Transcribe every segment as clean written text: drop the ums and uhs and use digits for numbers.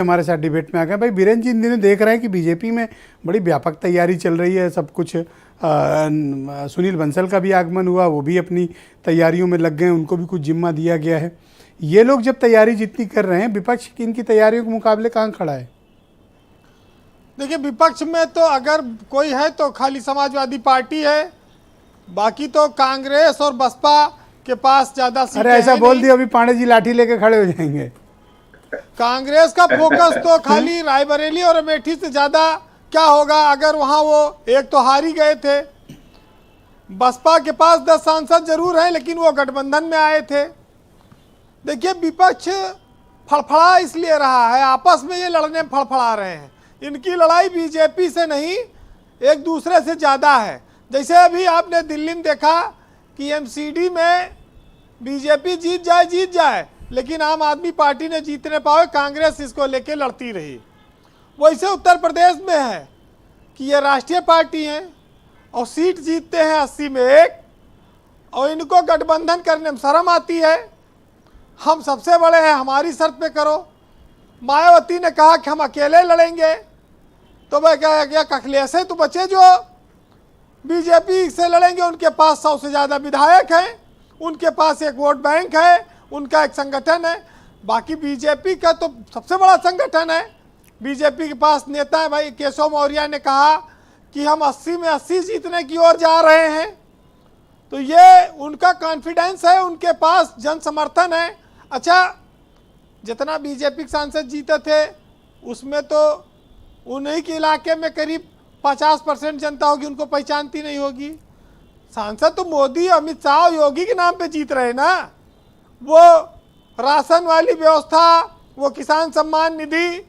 हमारे साथ डिबेट में आ गए। भाई बीरेन जी, इन दिनों देख रहे हैं कि बीजेपी में बड़ी व्यापक तैयारी चल रही है, सब कुछ। सुनील बंसल का भी आगमन हुआ, वो भी अपनी तैयारियों में लग गए, उनको भी कुछ जिम्मा दिया गया है। ये लोग जब तैयारी जितनी कर रहे हैं, विपक्ष इनकी तैयारियों के मुकाबले कहाँ खड़ा है? देखिए, विपक्ष में तो अगर कोई है तो खाली समाजवादी पार्टी है, बाकी तो कांग्रेस और बसपा के पास ज्यादा सीटें। अरे ऐसा बोल दिया, अभी पांडे जी लाठी लेके खड़े हो जाएंगे। कांग्रेस का फोकस तो खाली रायबरेली और अमेठी से ज्यादा क्या होगा, अगर वहां वो एक तो हार ही गए थे। बसपा के पास 10 सांसद जरूर हैं, लेकिन वो गठबंधन में आए थे। देखिए, विपक्ष फड़फड़ा इसलिए रहा है, आपस में ये लड़ने फड़फड़ा रहे हैं। इनकी लड़ाई बीजेपी से नहीं, एक दूसरे से ज़्यादा है। जैसे अभी आपने दिल्ली में देखा कि एमसीडी में बीजेपी जीत जाए, लेकिन आम आदमी पार्टी ने जीतने पाए, कांग्रेस इसको लेके लड़ती रही। वैसे उत्तर प्रदेश में है कि ये राष्ट्रीय पार्टी है और सीट जीतते हैं 80 में 1, और इनको गठबंधन करने में शर्म आती है। हम सबसे बड़े हैं, हमारी शर्त पे करो। मायावती ने कहा कि हम अकेले लड़ेंगे, तो वह कहा गया अखिलेश से तो बचे जो बीजेपी से लड़ेंगे। उनके पास 100 से ज़्यादा विधायक हैं, उनके पास एक वोट बैंक है, उनका एक संगठन है। बाकी बीजेपी का तो सबसे बड़ा संगठन है। बीजेपी के पास नेता है। भाई केशव मौर्य ने कहा कि हम 80 में 80 जीतने की ओर जा रहे हैं, तो ये उनका कॉन्फिडेंस है, उनके पास जन समर्थन है। अच्छा, जितना बीजेपी के सांसद जीते थे उसमें तो उन्हीं के इलाके में करीब 50% जनता होगी, उनको पहचानती नहीं होगी। सांसद तो मोदी, अमित शाह, योगी के नाम पे जीत रहे ना। वो राशन वाली व्यवस्था, वो किसान सम्मान निधि,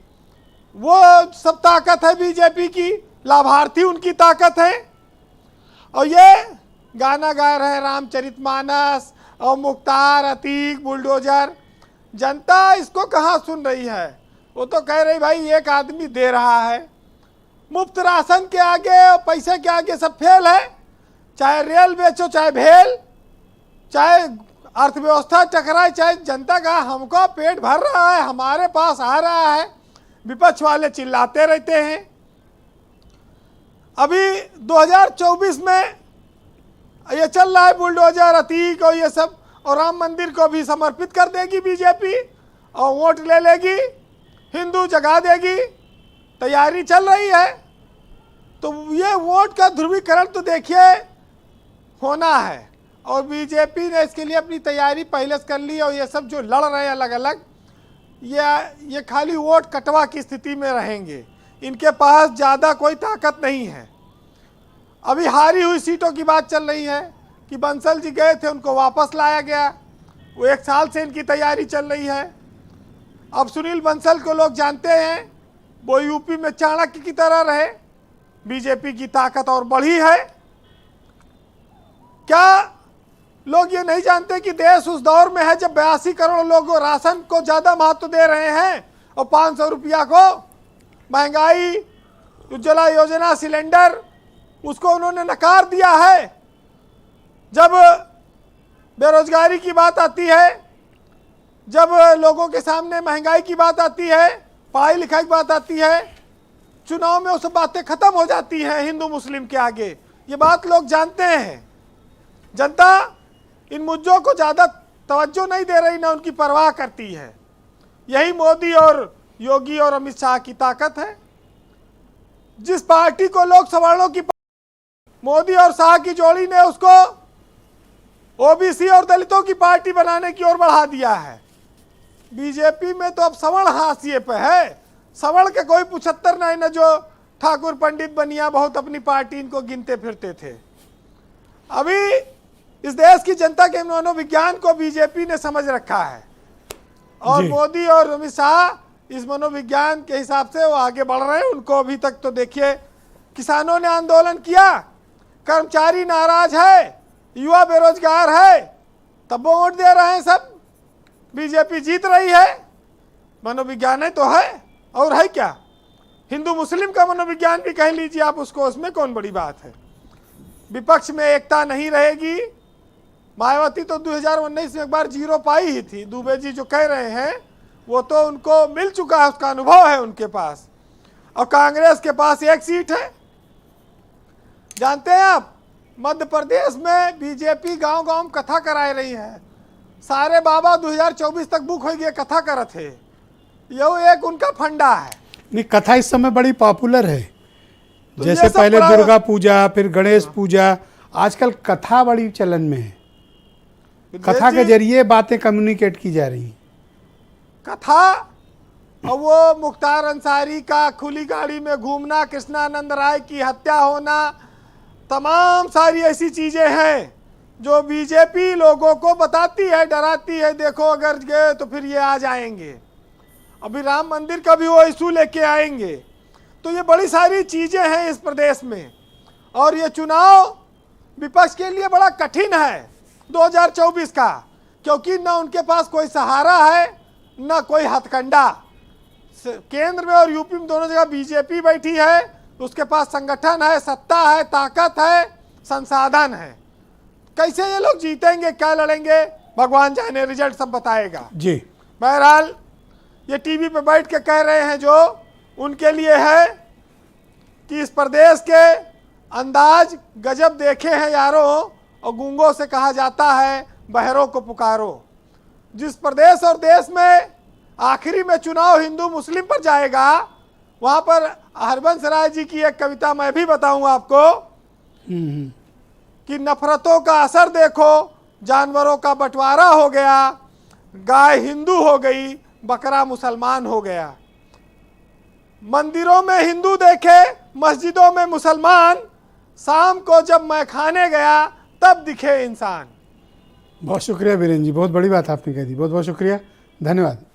वो सब ताकत है बीजेपी की, लाभार्थी उनकी ताकत है। और ये गाना गा रहे हैं रामचरितमानस और मुख्तार, अतीक, बुलडोजर। जनता इसको कहाँ सुन रही है? वो तो कह रही भाई एक आदमी दे रहा है। मुफ्त राशन के आगे और पैसे के आगे सब फेल है। चाहे रेल बेचो, चाहे भेल, चाहे अर्थव्यवस्था टकराए, चाहे जनता का हमको पेट भर रहा है, हमारे पास आ रहा है। विपक्ष वाले चिल्लाते रहते हैं। अभी 2024 में ये चल रहा है बुलडोजर, अतीक और ये सब, और राम मंदिर को भी समर्पित कर देगी बीजेपी और वोट ले लेगी, हिंदू जगा देगी, तैयारी चल रही है। तो ये वोट का ध्रुवीकरण तो देखिए होना है, और बीजेपी ने इसके लिए अपनी तैयारी पहले से कर ली। और ये सब जो लड़ रहे हैं अलग अलग, ये खाली वोट कटवा की स्थिति में रहेंगे। इनके पास ज़्यादा कोई ताकत नहीं है। अभी हारी हुई सीटों की बात चल रही है कि बंसल जी गए थे, उनको वापस लाया गया। वो 1 साल से इनकी तैयारी चल रही है। अब सुनील बंसल को लोग जानते हैं, वो यूपी में चाणक्य की तरह रहे। बीजेपी की ताकत और बढ़ी है। क्या लोग ये नहीं जानते कि देश उस दौर में है जब 82 करोड़ लोग राशन को ज़्यादा महत्व दे रहे हैं और 500 रुपया को महंगाई, उज्ज्वला योजना, सिलेंडर, उसको उन्होंने नकार दिया है। जब बेरोजगारी की बात आती है, जब लोगों के सामने महंगाई की बात आती है, पढ़ाई लिखाई की बात आती है, चुनाव में वो सब बातें खत्म हो जाती हैं हिंदू मुस्लिम के आगे। ये बात लोग जानते हैं। जनता इन मुद्दों को ज़्यादा तवज्जो नहीं दे रही, ना उनकी परवाह करती है। यही मोदी और योगी और अमित शाह की ताकत है। जिस पार्टी को लोग सवर्णों की, मोदी और शाह की जोड़ी ने उसको ओबीसी और दलितों की पार्टी बनाने की ओर बढ़ा दिया है। बीजेपी में तो अब सवर्ण हाशिए पे है। सवर्ण के कोई 75 नहीं, न जो ठाकुर पंडित बनिया बहुत अपनी पार्टी इनको गिनते फिरते थे। अभी इस देश की जनता के मनोविज्ञान को बीजेपी ने समझ रखा है, और मोदी और अमित शाह इस मनोविज्ञान के हिसाब से वो आगे बढ़ रहे हैं। उनको अभी तक तो देखिए, किसानों ने आंदोलन किया, कर्मचारी नाराज है, युवा बेरोजगार है, तब वो वोट दे रहे हैं सब। बीजेपी जीत रही है। मनोविज्ञान है तो है, और है क्या? हिंदू मुस्लिम का मनोविज्ञान भी कह लीजिए आप उसको, उसमें कौन बड़ी बात है? विपक्ष में एकता नहीं रहेगी। मायावती तो 2019 में एक बार 0 पाई ही थी। दुबे जी जो कह रहे हैं वो तो उनको मिल चुका है, उसका अनुभव है उनके पास। और कांग्रेस के पास एक सीट है। जानते हैं आप, मध्य प्रदेश में बीजेपी गांव-गांव में कथा कराए रही है। सारे बाबा 2024 तक बुक हो गए कथा करत है। यह एक उनका फंडा है। नहीं, कथा इस समय बड़ी पॉपुलर है। तो जैसे ये सब पहले बड़ा- दुर्गा पूजा, फिर गणेश पूजा, आजकल कथा बड़ी चलन में है। कथा के जी, जरिए बातें कम्युनिकेट की जा रही हैं। कथा और वो मुख्तार अंसारी का खुली गाड़ी में घूमना, कृष्णानंद राय की हत्या होना, तमाम सारी ऐसी चीजें हैं जो बीजेपी लोगों को बताती है, डराती है। देखो अगर गए तो फिर ये आ जाएंगे। अभी राम मंदिर का भी वो इशू लेके आएंगे। तो ये बड़ी सारी चीजें हैं इस प्रदेश में। और ये चुनाव विपक्ष के लिए बड़ा कठिन है 2024 का, क्योंकि न उनके पास कोई सहारा है न कोई हथकंडा। केंद्र में और यूपी में दोनों जगह बीजेपी बैठी है, उसके पास संगठन है, सत्ता है, ताकत है, संसाधन है। कैसे ये लोग जीतेंगे, क्या लड़ेंगे, भगवान जाने, रिजल्ट सब बताएगा। जी, बहरहाल ये टीवी पे बैठ के कह रहे हैं जो उनके लिए है कि इस प्रदेश के अंदाज गजब देखे हैं यारों, और गूंगों से कहा जाता है बहरों को पुकारो। जिस प्रदेश और देश में आखिरी में चुनाव हिंदू मुस्लिम पर जाएगा, वहां पर हरबंस राय जी की एक कविता मैं भी बताऊंगा आपको कि नफरतों का असर देखो, जानवरों का बंटवारा हो गया, गाय हिंदू हो गई, बकरा मुसलमान हो गया। मंदिरों में हिंदू देखे, मस्जिदों में मुसलमान, शाम को जब मैं खाने गया तब दिखे इंसान। बहुत शुक्रिया बीरेन जी, बहुत बड़ी बात आपने कह दी। बहुत बहुत शुक्रिया, धन्यवाद।